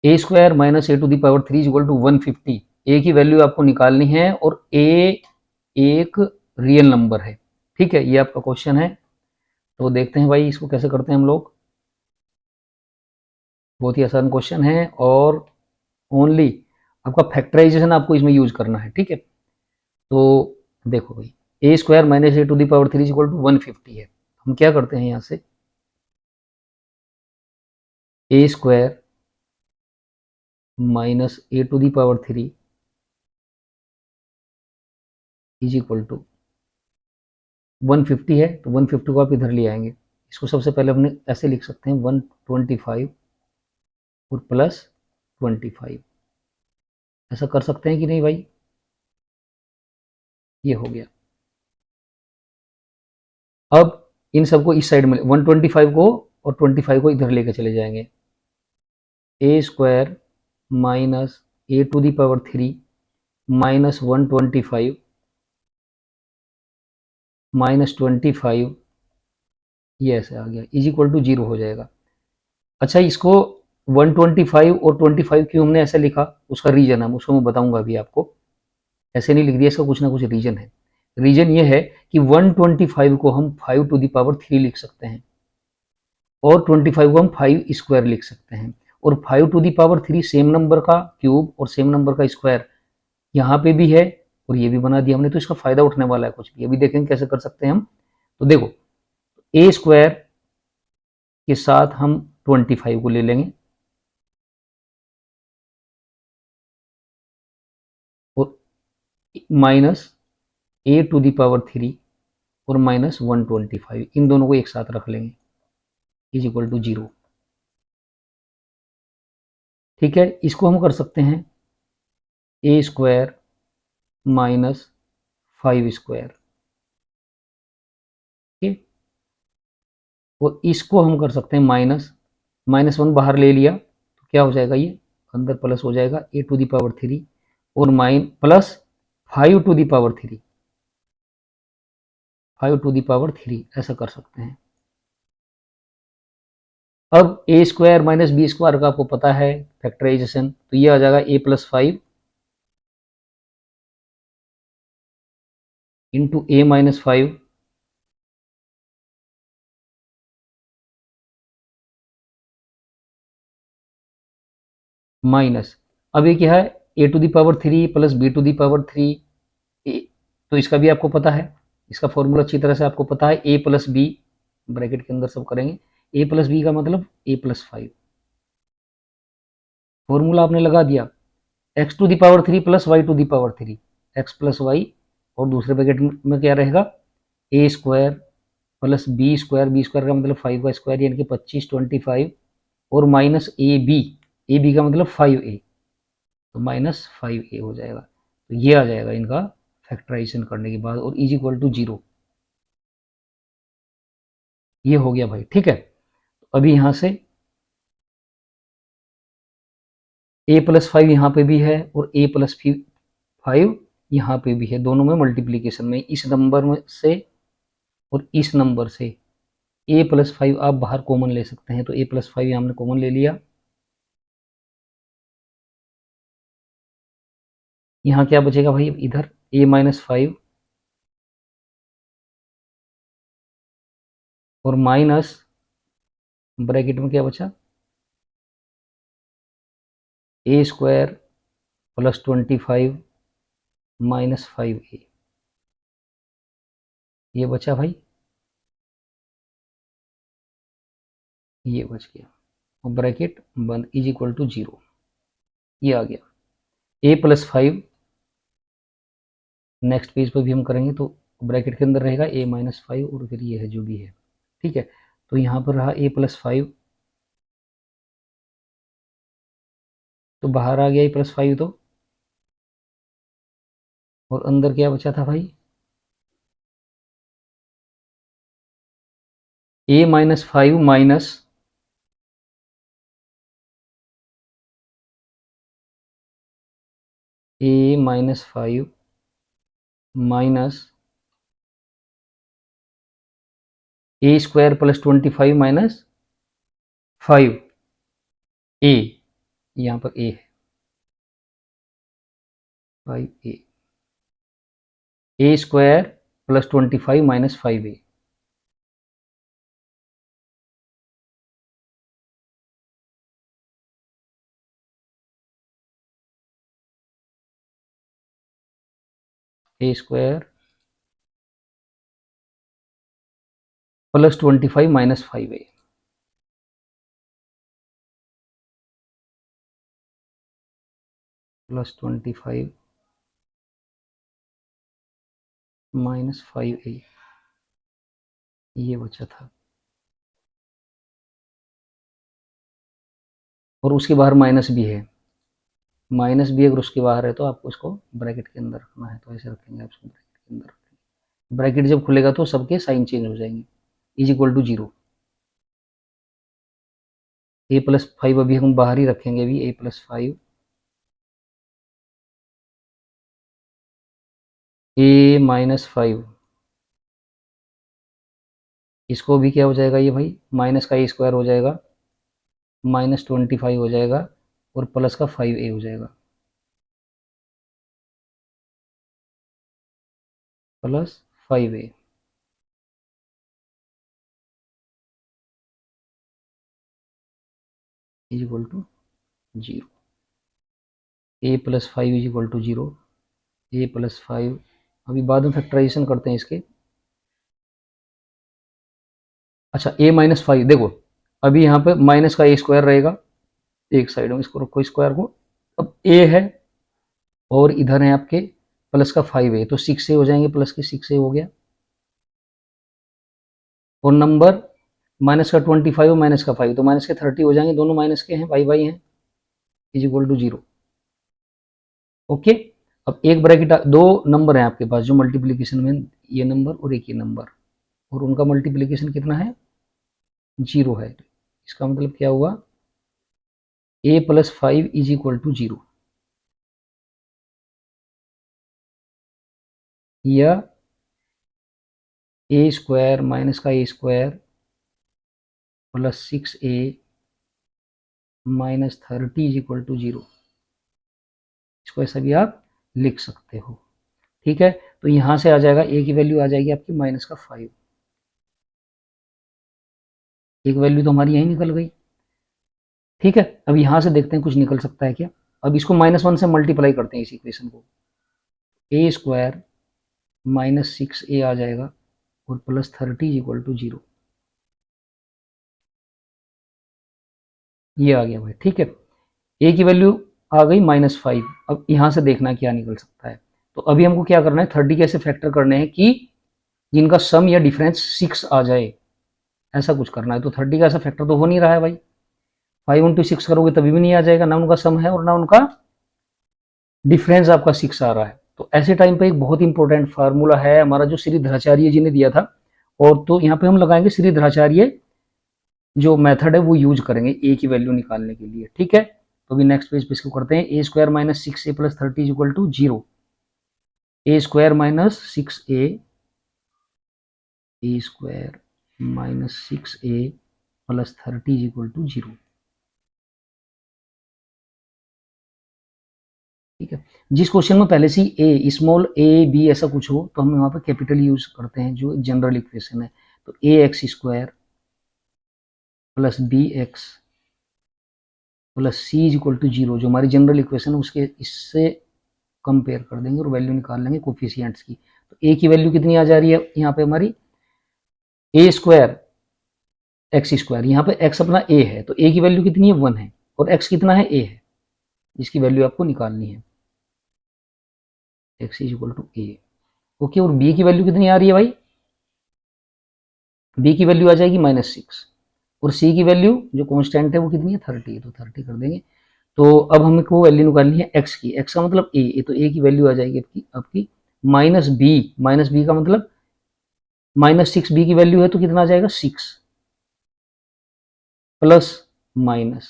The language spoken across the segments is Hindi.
A square minus A to the power 3 is equal to 150। A की वैल्यू आपको निकालनी है और ए एक रियल नंबर है। ठीक है, ये आपका क्वेश्चन है। तो देखते हैं भाई इसको कैसे करते हैं हम लोग। बहुत ही आसान क्वेश्चन है और ओनली आपका फैक्टराइजेशन आपको इसमें यूज करना है। ठीक है, तो देखो भाई, A square minus A to the power 3 is equal to 150 है। हम क्या करते हैं यहाँ से, A square minus A to the power 3 is equal to 150 है, तो 150 को आप इधर ले आएंगे। इसको सबसे पहले हमने ऐसे लिख सकते हैं 125 और प्लस 25। ऐसा कर सकते हैं कि नहीं भाई? ये हो गया। अब इन सबको इस साइड में 125 को और 25 को इधर लेकर चले जाएंगे। A square minus A to the power 3 minus 125 minus 25, ये ऐसे आ गया, इज इक्वल टू 0 हो जाएगा। अच्छा, इसको 125 और 25 क्यों हमने ऐसा लिखा, उसका रीजन है, उसको मैं बताऊंगा अभी आपको। ऐसे नहीं लिख दिया, इसका कुछ ना कुछ रीजन है। रीजन ये है कि 125 को हम 5 टू दी पावर 3 लिख सकते हैं और 25 को हम 5 स्क्वायर लिख सकते हैं। और 5 to the power 3 same number का क्यूब और सेम नंबर का स्क्वायर यहाँ पे भी है और ये भी बना दिया हमने, तो इसका फायदा उठने वाला है कुछ भी। अभी देखेंगे कैसे कर सकते हैं हम। तो देखो, ए स्क्वायर के साथ हम 25 को ले लेंगे और minus A to the power 3 और माइनस 125, इन दोनों को एक साथ रख लेंगे, इज इक्वल टू 0। ठीक है, इसको हम कर सकते हैं ए स्क्वायर माइनस 5 स्क्वायर। ठीक, और इसको हम कर सकते हैं माइनस माइनस 1 बाहर ले लिया तो क्या हो जाएगा, ये अंदर प्लस हो जाएगा ए टू दी पावर 3 और माइन plus 5 to the power 3, 5 to the power 3, ऐसा कर सकते हैं। अब A square minus B square का आपको पता है फैक्टराइजेशन, तो ये आ जाएगा A plus 5 into A minus 5 minus, अब ये क्या है, A to the power 3 plus B to the power 3। तो इसका भी आपको पता है, इसका फॉर्मूला अच्छी तरह से आपको पता है, ए प्लस बी, ब्रैकेट के अंदर सब करेंगे, ए प्लस बी का मतलब ए प्लस 5। फॉर्मूला आपने लगा दिया, X to the power 3 plus Y to the power 3, X plus Y, और दूसरे ब्रैकेट में क्या रहेगा, A square plus B square, B square का मतलब 5 का स्क्वायर यानी कि 25, 25 और माइनस ए बी का मतलब 5a, तो माइनस 5a हो जाएगा। तो ये आ जाएगा इनका फैक्टराइजेशन करने के बाद, और इज इक्वल टू 0। ये हो गया भाई। ठीक है, अभी यहाँ से a प्लस 5 यहाँ पे भी है और a प्लस 5 यहाँ पे भी है, दोनों में मल्टीप्लीकेशन में, इस नंबर में से और इस नंबर से a प्लस 5 आप बाहर कॉमन ले सकते हैं, तो a प्लस 5 हमने कॉमन ले लिया। यहाँ क्या बचेगा भाई, इधर a माइनस 5 और माइनस ब्रैकेट में क्या बचा, ए स्क्वायर प्लस 25 माइनस 5a, ये बचा भाई, ये बच गया और ब्रैकेट बंद, इज इक्वल टू 0। ये आ गया a प्लस 5। नेक्स्ट पेज पर भी हम करेंगे तो ब्रैकेट के अंदर रहेगा a माइनस 5 और फिर ये है जो भी है। ठीक है, तो यहाँ पर रहा a प्लस 5, तो बाहर आ गया a प्लस 5, तो और अंदर क्या बचा था भाई, a minus 5 minus a minus 5 minus A square plus 25 minus 5a, यहाँ पर ए है 5a, A square plus 25 minus 5a, A square plus 25 minus 5a, plus 25 minus 5a, ये बचा था। और उसके बाहर माइनस भी है, माइनस भी अगर उसके बाहर है तो आपको इसको ब्रैकेट के अंदर रखना है, तो ऐसे रखेंगे आप इसको ब्रैकेट के अंदर रखेंगे। ब्रैकेट जब खुलेगा तो सबके साइन चेंज हो जाएंगे, is equal to 0। A plus 5 अभी हम बाहर ही रखेंगे, अभी ए प्लस 5, ए माइनस 5, इसको भी क्या हो जाएगा ये भाई, माइनस का ए स्क्वायर हो जाएगा, माइनस 25 हो जाएगा, और प्लस का 5a हो जाएगा, plus 5a is equal to 0। A plus 5 is equal to 0, a plus 5, अभी बाद में फैक्टराइजेशन करते हैं इसके। अच्छा ए माइनस 5 देखो, अभी यहाँ पे माइनस का ए स्क्वायर रहेगा, एक साइड में इसको रखो स्क्वायर को, अब ए है और इधर है आपके प्लस का 5a, तो 6a हो जाएंगे, प्लस के 6a हो गया, और नंबर माइनस का 25 और माइनस का 5, तो माइनस के 30 हो जाएंगे, दोनों माइनस के हैं, बाई बाई हैं, इज इक्वल टू 0। ओके, अब एक ब्रैकेट, दो नंबर है आपके पास जो मल्टीप्लीकेशन में, ये नंबर और एक ये नंबर, और उनका मल्टीप्लीकेशन कितना है, 0 है। इसका मतलब क्या हुआ, A plus 5 is equal to 0, या ए स्क्वायर माइनस का A square plus 6a minus 30 is equal to 0, इसको ऐसा भी आप लिख सकते हो। ठीक है, तो यहां से आ जाएगा, ए की वैल्यू आ जाएगी आपकी माइनस का 5, एक वैल्यू तो हमारी यही निकल गई। ठीक है, अब यहां से देखते हैं कुछ निकल सकता है क्या। अब इसको -1 से मल्टीप्लाई करते हैं इस इक्वेशन को, ए स्क्वायर माइनस 6a आ जाएगा, और प्लस 30 इक्वल टू 0, ये आ गया भाई। ठीक है, ए की वैल्यू आ गई -5, अब यहां से देखना क्या निकल सकता है। तो अभी हमको क्या करना है, 30 कैसे फैक्टर करने हैं कि जिनका सम या डिफरेंस 6 आ जाए, ऐसा कुछ करना है। तो 30 का ऐसा फैक्टर तो हो नहीं रहा है भाई, 5 × 6 करोगे तभी भी नहीं आ जाएगा, ना उनका सम है और ना उनका डिफरेंस आपका 6 आ रहा है। तो ऐसे टाइम पे एक बहुत इंपॉर्टेंट फार्मूला है हमारा, जो श्रीधराचार्य जी ने दिया था, और तो यहाँ पे हम लगाएंगे श्रीधराचार्य जो मेथड है वो यूज करेंगे ए की वैल्यू निकालने के लिए। ठीक है, तो अभी नेक्स्ट पेज पे इसको करते हैं, A square minus 6a plus 30 equal to 0, A square minus 6a, A square minus 6a plus 30 equal to 0। ठीक है, जिस क्वेश्चन में पहले से ए स्मॉल ए बी ऐसा कुछ हो तो हम वहां पर कैपिटल यूज करते हैं, जो जनरल इक्वेशन है। तो A X square plus B X plus C is equal to 0, जो हमारी जनरल इक्वेशन है उसके इससे कंपेयर कर देंगे और वैल्यू निकाल लेंगे कोफिशियंट्स की। तो ए की वैल्यू कितनी आ जा रही है यहाँ पे हमारी, ए स्क्वायर एक्स स्क्वायर, यहाँ पे एक्स अपना ए है, तो ए की वैल्यू कितनी है 1 है, और एक्स कितना है, ए है, जिसकी वैल्यू आपको निकालनी है, x is equal to a. Okay, और बी की वैल्यू कितनी आ रही है भाई, बी की वैल्यू आ जाएगी -6, और सी की वैल्यू जो कांस्टेंट है वो कितनी है 30, तो 30 कर देंगे। तो अब हमको वैल्यू निकालनी है एक्स की, एक्स का मतलब ए, तो ए की वैल्यू आ जाएगी आपकी आपकी माइनस बी का मतलब -6, बी की वैल्यू है तो कितना आ जाएगा 6 प्लस माइनस,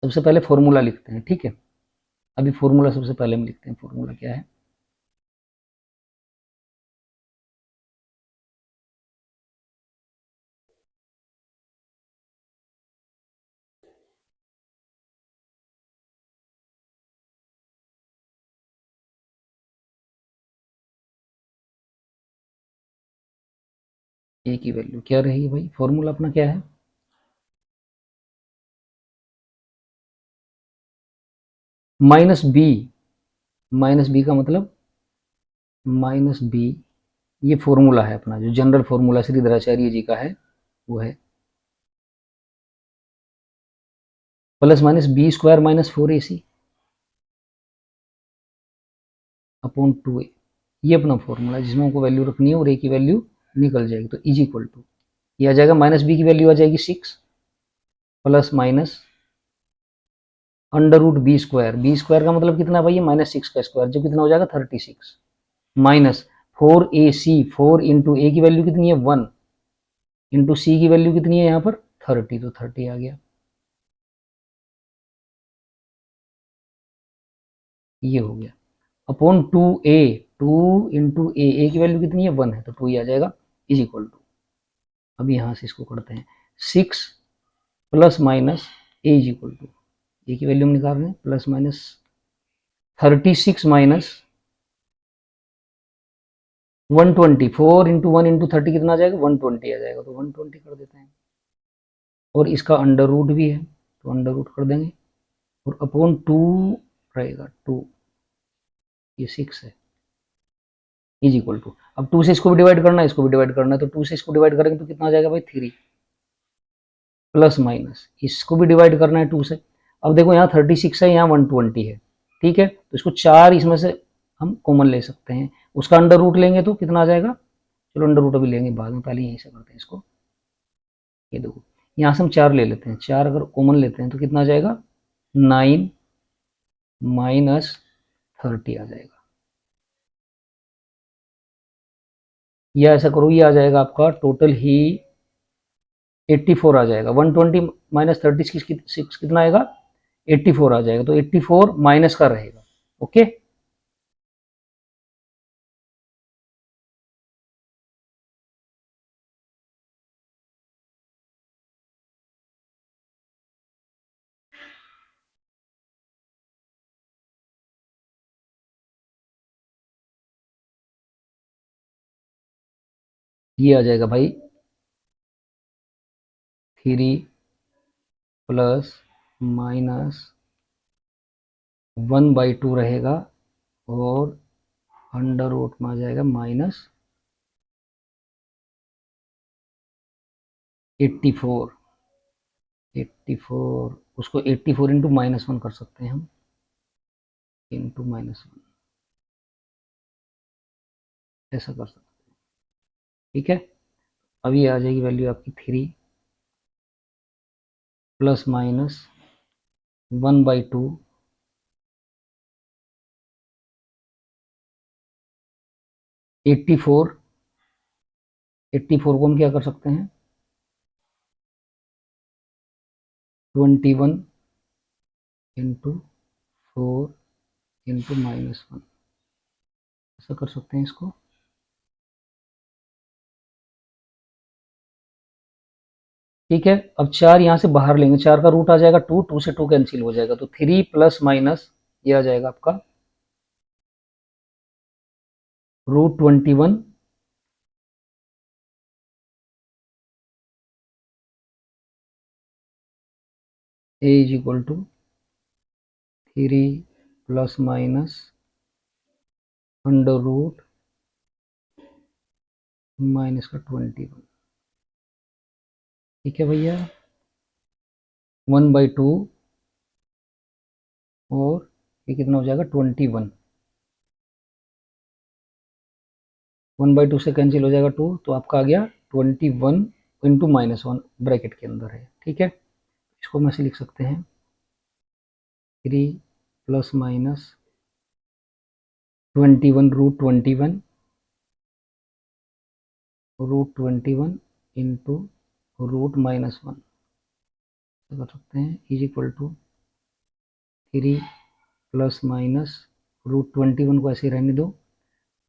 सबसे पहले फॉर्मूला लिखते हैं। ठीक है, अभी फॉर्मूला सबसे पहले हम लिखते हैं, फॉर्मूला क्या है, ए की वैल्यू क्या रहेगी भाई, फॉर्मूला अपना क्या है, माइनस बी का मतलब माइनस बी, ये फॉर्मूला है अपना जो जनरल फॉर्मूला श्रीधराचार्य जी का है वो है plus minus B square minus 4ac upon 2a, ये अपना फॉर्मूला है जिसमें हमको वैल्यू रखनी है और ए की वैल्यू निकल जाएगी, तो इज इक्वल टू ये आ जाएगा माइनस बी की वैल्यू आ जाएगी 6 plus minus under root b square का मतलब कितना भाई, माइनस 6 का स्क्वायर जो कितना हो जाएगा 36 माइनस 4ac, 4 इंटू ए की वैल्यू कितनी है 1 इंटू सी की वैल्यू कितनी है यहाँ पर 30, तो 30 आ गया, ये हो गया अपॉन 2a, 2 इंटू ए की वैल्यू कितनी है 1 है तो 2 ही आ जाएगा इज इक्वल टू, अब यहाँ से इसको करते हैं 6 plus minus A is equal to, A की वैल्यू हम निकाल रहे हैं plus minus 36 minus 120, 4 into 1 into 30 कितना आ जाएगा 120 आ जाएगा, तो 120 कर देते हैं और इसका अंडर रूट भी है तो अंडर रूट कर देंगे और अपॉन 2 रहेगा 2, ये 6 है इज इक्वल टू, अब 2 से इसको भी डिवाइड करना है इसको भी डिवाइड करना है, तो 2 से इसको डिवाइड करेंगे तो कितना आ जाएगा भाई 3 प्लस माइनस इसको भी डिवाइड करना है 2 से, अब देखो यहाँ 36 है यहाँ 120 है, ठीक है, तो इसको 4 इसमें से हम कॉमन ले सकते हैं, उसका अंडर रूट लेंगे तो कितना आ जाएगा, चलो अंडर रूट अभी लेंगे बाद में, पहले यहीं से करते हैं इसको, ये देखो यहाँ से हम 4 ले लेते हैं, 4 अगर कॉमन लेते हैं तो कितना आ जाएगा 9 माइनस 30 आ जाएगा, या ऐसा करो ये आ जाएगा आपका टोटल ही 84 आ जाएगा, 120 माइनस 36 कितना आएगा 84 आ जाएगा, तो 84 माइनस का रहेगा, ओके। ये आ जाएगा भाई 3 प्लस माइनस 1/2 रहेगा और अंडर रूट में आ जाएगा माइनस 84, 84 उसको 84 इंटू -1 कर सकते हैं हम, इंटू -1 ऐसा कर सकते हैं, ठीक है। अब ये आ जाएगी वैल्यू आपकी 3 प्लस माइनस 1/2 84, 84 को हम क्या कर सकते हैं 21 इंटू 4 इंटू -1 ऐसा कर सकते हैं इसको, ठीक है। अब 4 यहाँ से बाहर लेंगे, 4 का रूट आ जाएगा 2, 2 से 2 कैंसिल हो जाएगा, तो 3 प्लस माइनस ये आ जाएगा आपका √21 A is equal to 3 plus minus under root minus का 21, ठीक है भैया, 1/2 और ये कितना हो जाएगा 21, 1/2 से कैंसिल हो जाएगा 2, तो आपका आ गया 21 इंटू -1 ब्रैकेट के अंदर है, ठीक है। इसको हम ऐसे लिख सकते हैं 3 प्लस माइनस 21 √21 इंटू √-1 कर सकते हैं is equal to 3 plus minus √21 को ऐसे रहने दो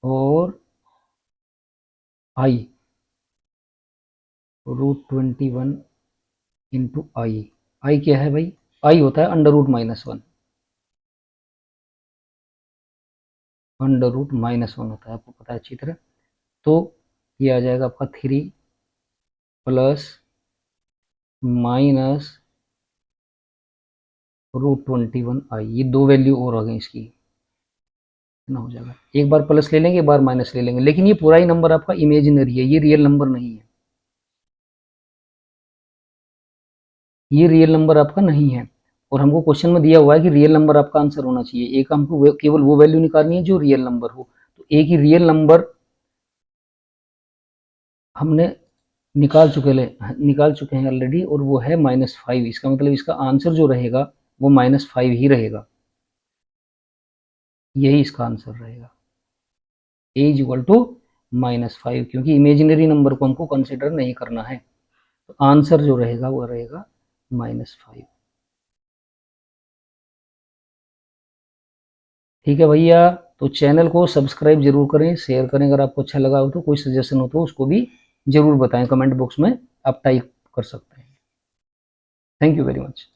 और आई √21 इंटू आई क्या है भाई, आई होता है अंडर रूट -1, अंडर रूट -1 होता है, आपको पता है अच्छी तरह, तो ये आ जाएगा आपका 3 प्लस माइनस √21i, ये दो वैल्यू और आ गई इसकी, ना हो जाएगा। एक बार प्लस ले लेंगे, एक बार माइनस ले लेंगे, लेकिन ये पूरा ही नंबर आपका इमेजिनरी है, ये रियल नंबर नहीं है, ये रियल नंबर आपका नहीं है। और हमको क्वेश्चन में दिया हुआ है कि रियल नंबर आपका आंसर होना चाहिए, एक हमको केवल वो वैल्यू निकालनी है जो रियल नंबर हो। तो एक ही रियल नंबर हमने निकाल चुके हैं ऑलरेडी, और वो है -5। इसका मतलब इसका आंसर जो रहेगा वो -5 ही रहेगा, यही इसका आंसर रहेगा, a इज इक्वल टू -5, क्योंकि इमेजिनरी नंबर को हमको कंसिडर नहीं करना है। तो आंसर जो रहेगा वो रहेगा -5। ठीक है भैया, तो चैनल को सब्सक्राइब जरूर करें, शेयर करें, अगर आपको अच्छा लगा हो तो, कोई सजेशन हो तो उसको भी जरूर बताएं, कमेंट बॉक्स में आप टाइप कर सकते हैं। Thank you very much.